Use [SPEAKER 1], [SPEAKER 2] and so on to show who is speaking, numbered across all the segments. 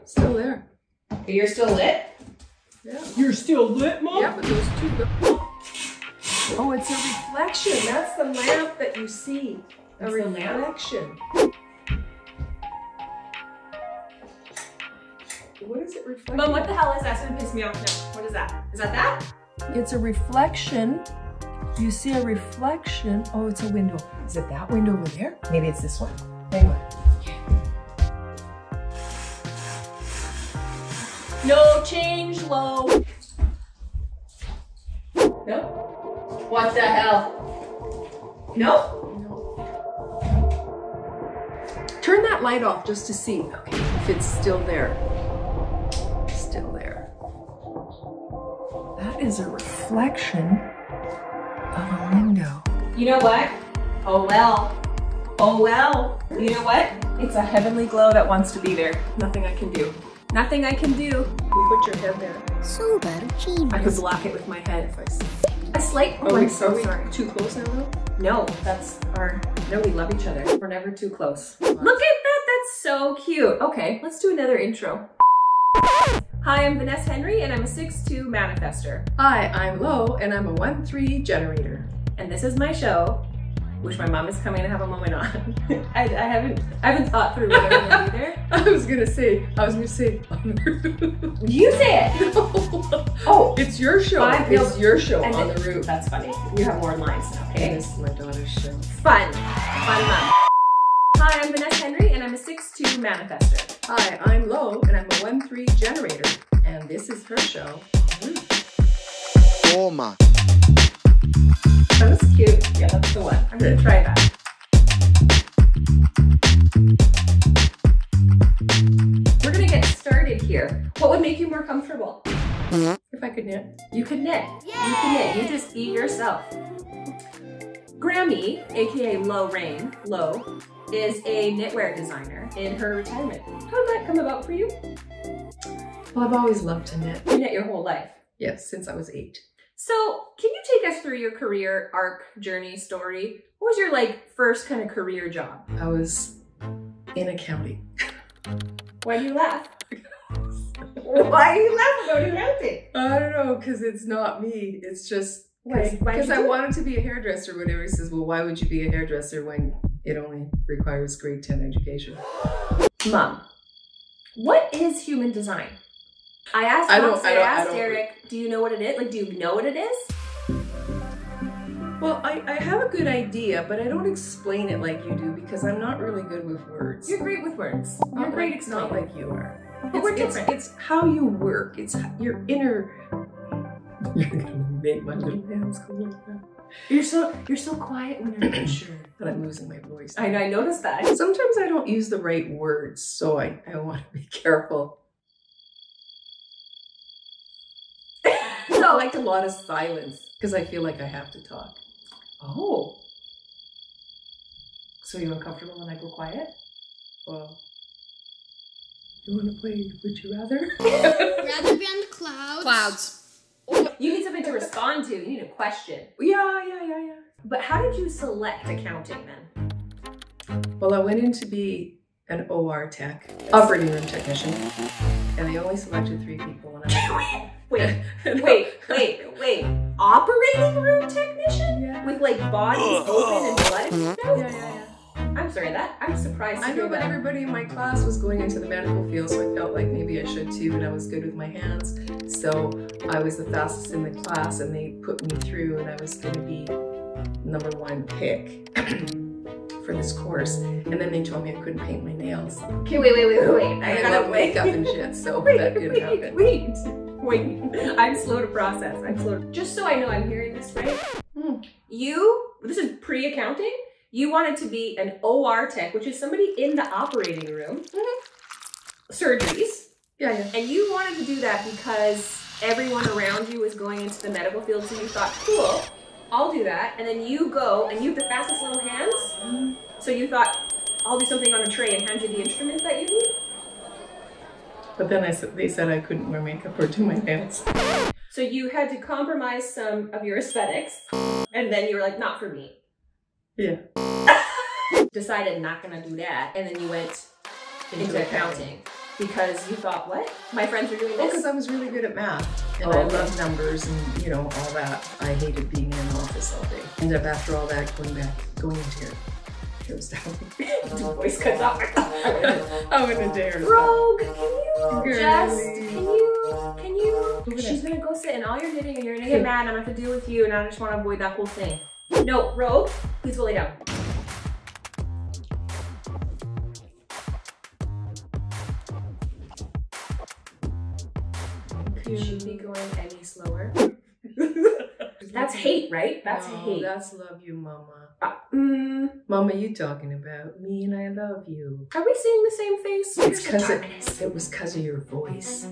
[SPEAKER 1] still there.
[SPEAKER 2] You're still lit?
[SPEAKER 1] Yeah.
[SPEAKER 2] You're still lit, Mom?
[SPEAKER 1] Yeah, but those two go. Oh, it's a reflection. That's the lamp that you see. A reflection. What is it reflecting?
[SPEAKER 2] Mom, what the hell is that? It's gonna piss me off now. What is that? Is that that?
[SPEAKER 1] It's a reflection. You see a reflection. Oh, it's a window. Is it that window over there? Maybe it's this one. Hang on.
[SPEAKER 2] No change, Lo. No? What the hell? No?
[SPEAKER 1] Turn that light off just to see if it's still there. Still there. That is a reflection of a window.
[SPEAKER 2] You know what? Oh well. Oh well. You know what? It's a heavenly glow that wants to be there. Nothing I can do. Nothing I can do.
[SPEAKER 1] You put your head there.
[SPEAKER 3] Super cheap.
[SPEAKER 2] I could block it with my head if I see. A slight.
[SPEAKER 1] Oh,
[SPEAKER 2] I'm
[SPEAKER 1] so
[SPEAKER 2] sorry.
[SPEAKER 1] Too close now, though?
[SPEAKER 2] No, that's our. No, we love each other. We're never too close. Look at that. That's so cute. Okay, let's do another intro. Hi, I'm Vaness Henry, and I'm a 6'2" manifestor.
[SPEAKER 1] Hi, I'm Lo, and I'm a 1-3 generator.
[SPEAKER 2] And this is my show, which my mom is coming to have a moment on. I haven't thought through what I'm gonna do there.
[SPEAKER 1] I was gonna say.
[SPEAKER 2] You say it.
[SPEAKER 1] No.
[SPEAKER 2] Oh,
[SPEAKER 1] It's your show. It's your show on the roof.
[SPEAKER 2] That's funny. You have more lines now, okay?
[SPEAKER 1] This is my daughter's show.
[SPEAKER 2] Fun. Fun mom. Hi, I'm Vaness Henry, and I'm a 6'2" manifestor.
[SPEAKER 1] Hi, I'm Lo, and I'm a 1-3 generator, and this is her show.
[SPEAKER 4] Toma.
[SPEAKER 2] That was cute. Yeah, that's the one. I'm gonna try that. We're gonna get started here. What would make you more comfortable?
[SPEAKER 1] If I could knit.
[SPEAKER 2] You could knit. You can knit. You just be yourself. Grammy, aka Lo Rain, Lo, is a knitwear designer in her retirement. How did that come about for you?
[SPEAKER 1] Well, I've always loved to knit.
[SPEAKER 2] You knit your whole life.
[SPEAKER 1] Yes, since I was 8.
[SPEAKER 2] So, can you take us through your career arc, journey, story? What was your first kind of career job?
[SPEAKER 1] I was in accounting.
[SPEAKER 2] Why do you laugh? Why do you laugh about accounting?
[SPEAKER 1] I don't know, because it's not me. It's just
[SPEAKER 2] Why
[SPEAKER 1] because I wanted to be a hairdresser. Whatever. He says, well, why would you be a hairdresser when it only requires grade 10 education?
[SPEAKER 2] Mom, what is human design? I asked Derek, do you know what it is? Do you know what it is?
[SPEAKER 1] Well, I have a good idea, but I don't explain it like you do because I'm not really good with words.
[SPEAKER 2] You're great with words. You're great explaining.
[SPEAKER 1] Not like you are.
[SPEAKER 2] But we're different.
[SPEAKER 1] It's how you work. It's your inner. You're gonna make my little hands go like that.
[SPEAKER 2] You're so quiet when you're not sure.
[SPEAKER 1] But I'm losing my voice.
[SPEAKER 2] I noticed that.
[SPEAKER 1] Sometimes I don't use the right words, so I want to be careful. I like a lot of silence because I feel like I have to talk.
[SPEAKER 2] Oh. So you uncomfortable when I go quiet?
[SPEAKER 1] Well, you want to play Would You Rather?
[SPEAKER 3] Rather be on the clouds.
[SPEAKER 5] Clouds.
[SPEAKER 2] You need something to respond to. You need a question.
[SPEAKER 1] Yeah.
[SPEAKER 2] But how did you select accounting then?
[SPEAKER 1] Well, I went in to be an OR tech, operating room technician, and they only selected 3 people. And
[SPEAKER 2] Wait. Operating room technician?
[SPEAKER 1] Yeah.
[SPEAKER 2] With bodies open and blood?
[SPEAKER 1] Yeah.
[SPEAKER 2] I'm sorry, I'm surprised to
[SPEAKER 1] I know,
[SPEAKER 2] hear
[SPEAKER 1] but
[SPEAKER 2] that.
[SPEAKER 1] everybody in my class was going into the medical field, so I felt like maybe I should too, and I was good with my hands. So I was the fastest in the class, and they put me through, and I was going to be #1 pick for this course. And then they told me I couldn't paint my nails.
[SPEAKER 2] Okay, wait.
[SPEAKER 1] I love makeup and shit, so that didn't happen.
[SPEAKER 2] Wait. I'm slow to process. Just so I know I'm hearing this right. This is pre-accounting. You wanted to be an OR tech, which is somebody in the operating room, surgeries.
[SPEAKER 1] Yeah.
[SPEAKER 2] And you wanted to do that because everyone around you was going into the medical field, so you thought, cool, I'll do that. And then you go, and you have the fastest little hands, so you thought, I'll do something on a tray and hand you the instruments that you need.
[SPEAKER 1] But then they said I couldn't wear makeup or do my nails.
[SPEAKER 2] So you had to compromise some of your aesthetics, and then you were like, not for me.
[SPEAKER 1] Yeah.
[SPEAKER 2] Decided not gonna do that, and then you went into accounting. Because you thought, what? My friends are doing
[SPEAKER 1] Well,
[SPEAKER 2] this?
[SPEAKER 1] because I was really good at math. And
[SPEAKER 2] Oh,
[SPEAKER 1] I
[SPEAKER 2] okay.
[SPEAKER 1] love numbers and, you know, all that. I hated being in an office all day. Ended up after all that going into here. Tears down.
[SPEAKER 2] Your voice cuts off.
[SPEAKER 1] I went into tears.
[SPEAKER 2] Rogue, can you,
[SPEAKER 1] Over
[SPEAKER 2] she's
[SPEAKER 1] there.
[SPEAKER 2] gonna go sit in all your knitting and you're gonna get mad and I'm gonna have to deal with you and I just wanna avoid that whole thing. No, Rogue, please go lay down. Could she be going any slower? That's hate, right? That's
[SPEAKER 1] No,
[SPEAKER 2] hate.
[SPEAKER 1] That's love you, Mama.
[SPEAKER 2] Mama,
[SPEAKER 1] You talking about me and I love you.
[SPEAKER 2] are we seeing the same face?
[SPEAKER 1] It's
[SPEAKER 2] There's
[SPEAKER 1] because
[SPEAKER 2] darkness.
[SPEAKER 1] it was because of your voice.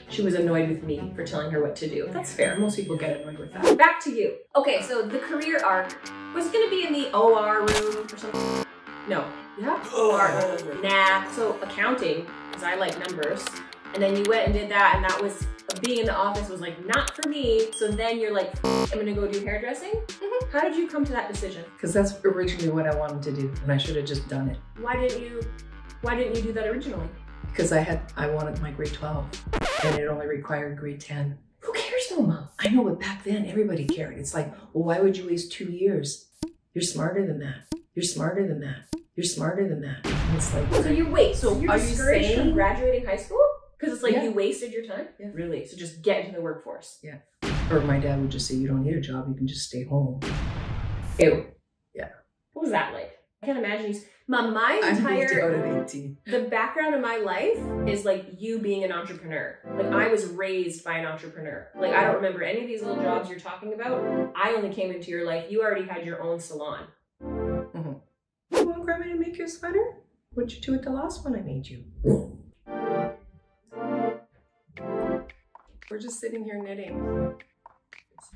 [SPEAKER 2] She was annoyed with me for telling her what to do. That's fair. Most people get annoyed with that. Back to you. Okay, so the career arc was it gonna be in the OR room or something? No. Yeah. OR. Nah. So accounting, because I like numbers, and then you went and did that, and that was being in the office was like not for me. So then you're like, I'm gonna go do hairdressing. How did you come to that decision?
[SPEAKER 1] Because that's originally what I wanted to do, and I should have just done it.
[SPEAKER 2] Why didn't you do that originally?
[SPEAKER 1] Because I wanted my grade 12, and it only required grade 10.
[SPEAKER 2] Who cares though, Mom?
[SPEAKER 1] I know, but back then everybody cared. It's like, well, why would you waste 2 years? You're smarter than that. You're smarter than that. You're smarter than that. And it's like,
[SPEAKER 2] So you wait. So you're
[SPEAKER 1] are you
[SPEAKER 2] discouraged from
[SPEAKER 1] saying-
[SPEAKER 2] graduating high school? Because it's like
[SPEAKER 1] Yeah.
[SPEAKER 2] you wasted your time?
[SPEAKER 1] Yeah.
[SPEAKER 2] Really? So just get into the workforce.
[SPEAKER 1] yeah. Or my dad would just say, you don't need a job, you can just stay home.
[SPEAKER 2] Ew.
[SPEAKER 1] Yeah.
[SPEAKER 2] What was that like? I can't imagine you. Mom, my
[SPEAKER 1] I moved out
[SPEAKER 2] entire,
[SPEAKER 1] at 18.
[SPEAKER 2] the background of my life is like you being an entrepreneur. Like I was raised by an entrepreneur. Like I don't remember any of these little jobs you're talking about. I only came into your life. You already had your own salon.
[SPEAKER 1] You want Grandma to make you a sweater? What'd you do with the last one I made you? We're just sitting here knitting.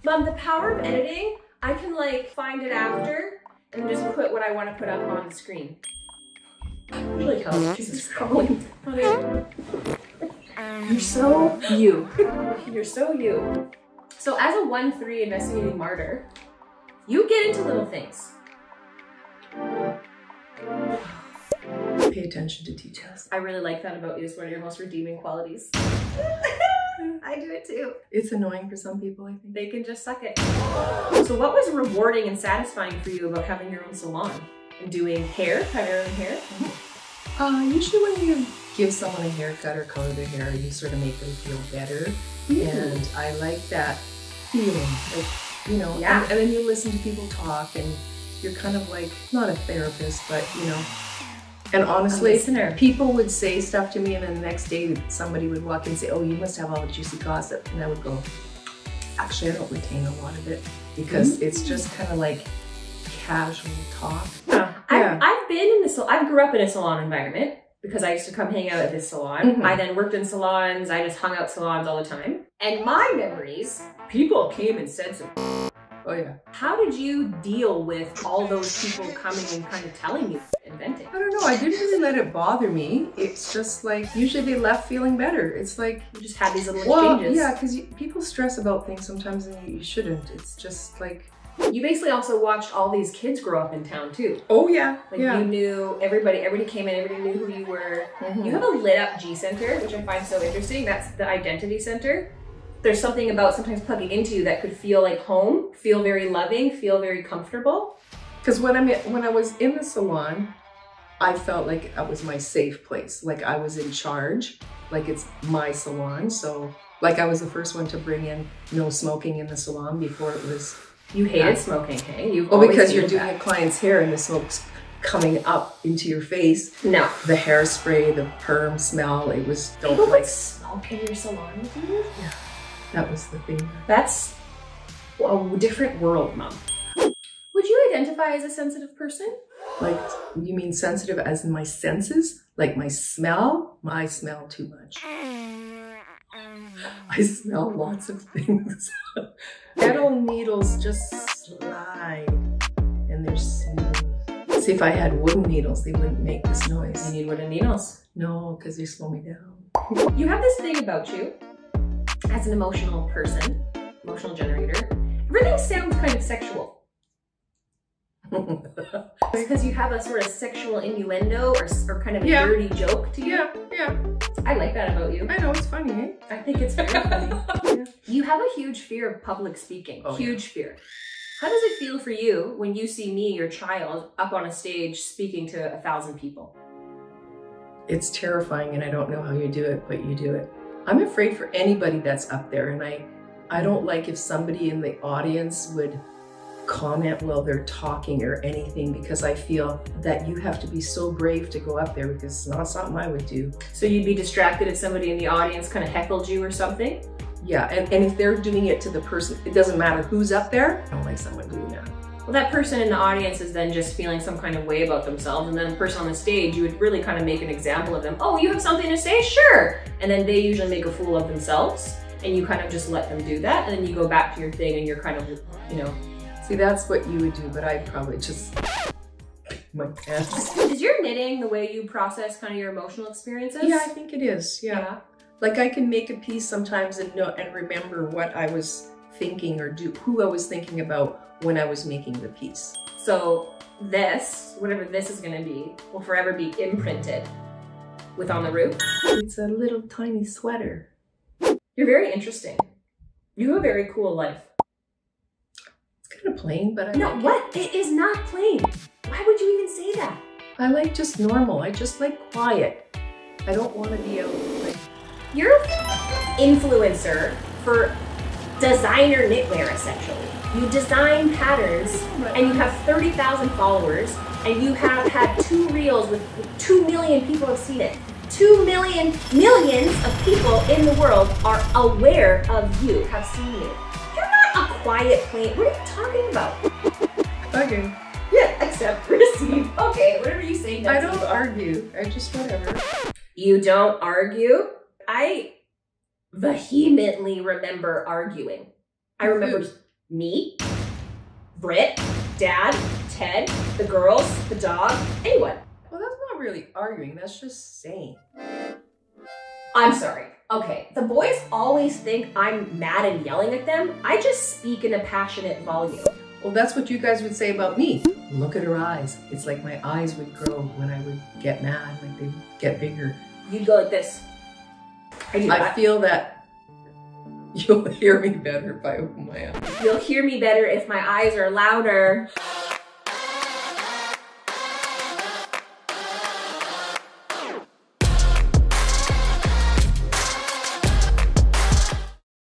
[SPEAKER 2] Mom, the power of editing, I can like find it after and just put what I want to put up on the screen. Really helps. Jesus calling. You're so you. You're so you. So as a 1-3 investigating martyr, you get into little things.
[SPEAKER 1] Pay attention to details.
[SPEAKER 2] I really like that about you. It's one of your most redeeming qualities. I do it too.
[SPEAKER 1] It's annoying for some people, I think.
[SPEAKER 2] They can just suck it. So what was rewarding and satisfying for you about having your own salon and doing hair, having your own hair?
[SPEAKER 1] Usually when you give someone a haircut or color their hair, you sort of make them feel better. And I like that feeling, like, you know,
[SPEAKER 2] Yeah.
[SPEAKER 1] and then you listen to people talk and you're kind of like, not a therapist, but you know. And honestly,
[SPEAKER 2] listener.
[SPEAKER 1] people would say stuff to me and then the next day somebody would walk in and say, oh, you must have all the juicy gossip. And I would go, actually, I don't retain a lot of it because it's just kind of like casual talk.
[SPEAKER 2] Yeah.
[SPEAKER 1] Yeah.
[SPEAKER 2] I've been in the salon. I grew up in a salon environment because I used to come hang out at this salon. I then worked in salons. I just hung out salons all the time. And my memories, people came and said some.
[SPEAKER 1] Oh yeah.
[SPEAKER 2] How did you deal with all those people coming and kind of telling you and venting?
[SPEAKER 1] I don't know. I didn't really let it bother me. It's just like, usually they left feeling better. It's like,
[SPEAKER 2] You just had these little
[SPEAKER 1] well,
[SPEAKER 2] exchanges.
[SPEAKER 1] yeah, because people stress about things sometimes and you shouldn't. It's just like,
[SPEAKER 2] You basically also watched all these kids grow up in town too.
[SPEAKER 1] oh yeah,
[SPEAKER 2] Like
[SPEAKER 1] yeah.
[SPEAKER 2] you knew everybody came in, everybody knew who you were. You have a lit up G center, which I find so interesting. That's the identity center. There's something about sometimes plugging into you that could feel like home, feel very loving, feel very comfortable.
[SPEAKER 1] Because when I was in the salon, I felt like it was my safe place. Like I was in charge, like it's my salon. So like I was the first one to bring in no smoking in the salon before it was.
[SPEAKER 2] You hated smoking, hey? You've
[SPEAKER 1] Well,
[SPEAKER 2] always
[SPEAKER 1] because you're
[SPEAKER 2] hated
[SPEAKER 1] doing
[SPEAKER 2] that.
[SPEAKER 1] a client's hair and the smoke's coming up into your face.
[SPEAKER 2] No.
[SPEAKER 1] The hairspray, the perm smell, it was,
[SPEAKER 2] People
[SPEAKER 1] don't
[SPEAKER 2] would
[SPEAKER 1] like,
[SPEAKER 2] smoke in your salon with you?
[SPEAKER 1] yeah, that was the thing.
[SPEAKER 2] That's a different world, Mom. Would you identify as a sensitive person?
[SPEAKER 1] Like, you mean sensitive as in my senses? Like my smell? I smell too much. I smell lots of things. Metal needles just slide and they're smooth. See, if I had wooden needles, they wouldn't make this noise.
[SPEAKER 2] You need wooden needles.
[SPEAKER 1] No, because they slow me down.
[SPEAKER 2] You have this thing about you as an emotional person, emotional generator. Everything sounds kind of sexual. Because you have a sort of sexual innuendo or kind of a
[SPEAKER 1] Yeah.
[SPEAKER 2] dirty joke to you.
[SPEAKER 1] Yeah.
[SPEAKER 2] I like that about you.
[SPEAKER 1] I know, it's funny, eh?
[SPEAKER 2] I think it's very funny. Yeah. You have a huge fear of public speaking.
[SPEAKER 1] Oh,
[SPEAKER 2] huge fear. How does it feel for you when you see me, your child, up on a stage speaking to 1,000 people?
[SPEAKER 1] It's terrifying, and I don't know how you do it, but you do it. I'm afraid for anybody that's up there, and I don't like if somebody in the audience would comment while they're talking or anything, because I feel that you have to be so brave to go up there, because it's not something I would do.
[SPEAKER 2] So you'd be distracted if somebody in the audience kind of heckled you or something?
[SPEAKER 1] Yeah, and if they're doing it to the person, it doesn't matter who's up there, I don't like someone doing that.
[SPEAKER 2] Well, that person in the audience is then just feeling some kind of way about themselves, and then the person on the stage, you would really kind of make an example of them. Oh, you have something to say? Sure! And then they usually make a fool of themselves, and you kind of just let them do that, and then you go back to your thing, and you're kind of, you know.
[SPEAKER 1] See, that's what you would do, but I'd probably just my pants.
[SPEAKER 2] Is your knitting the way you process kind of your emotional experiences?
[SPEAKER 1] Yeah, I think it is, yeah. Like I can make a piece sometimes and remember what I was thinking or who I was thinking about when I was making the piece.
[SPEAKER 2] So this, whatever this is gonna be, will forever be imprinted with On the Roof.
[SPEAKER 1] It's a little tiny sweater.
[SPEAKER 2] You're very interesting. You have a very cool life.
[SPEAKER 1] It's kind of plain, but I
[SPEAKER 2] No,
[SPEAKER 1] like
[SPEAKER 2] what? It is not plain. Why would you even say that?
[SPEAKER 1] I like just normal. I just like quiet. I don't want to be out like...
[SPEAKER 2] You're an influencer for designer knitwear, essentially. You design patterns, and you have 30,000 followers, and you have had 2 reels with 2 million people have seen it. 2 million, millions of people in the world are aware of you, have seen you. You're not a quiet plain. What are you talking about?
[SPEAKER 1] Okay.
[SPEAKER 2] Yeah, accept, receive. Okay, whatever you say.
[SPEAKER 1] I don't argue. I just whatever.
[SPEAKER 2] You don't argue? I vehemently remember arguing. I remember me, Britt, Dad, Ted, the girls, the dog, anyone.
[SPEAKER 1] Well, that's not really arguing. That's just saying.
[SPEAKER 2] I'm sorry. Okay, the boys always think I'm mad and yelling at them. I just speak in a passionate volume.
[SPEAKER 1] Well, that's what you guys would say about me. Look at her eyes. It's like my eyes would grow when I would get mad, like they would get bigger.
[SPEAKER 2] You'd go like this.
[SPEAKER 1] I feel that you'll hear me better if I open my eyes.
[SPEAKER 2] You'll hear me better if my eyes are louder.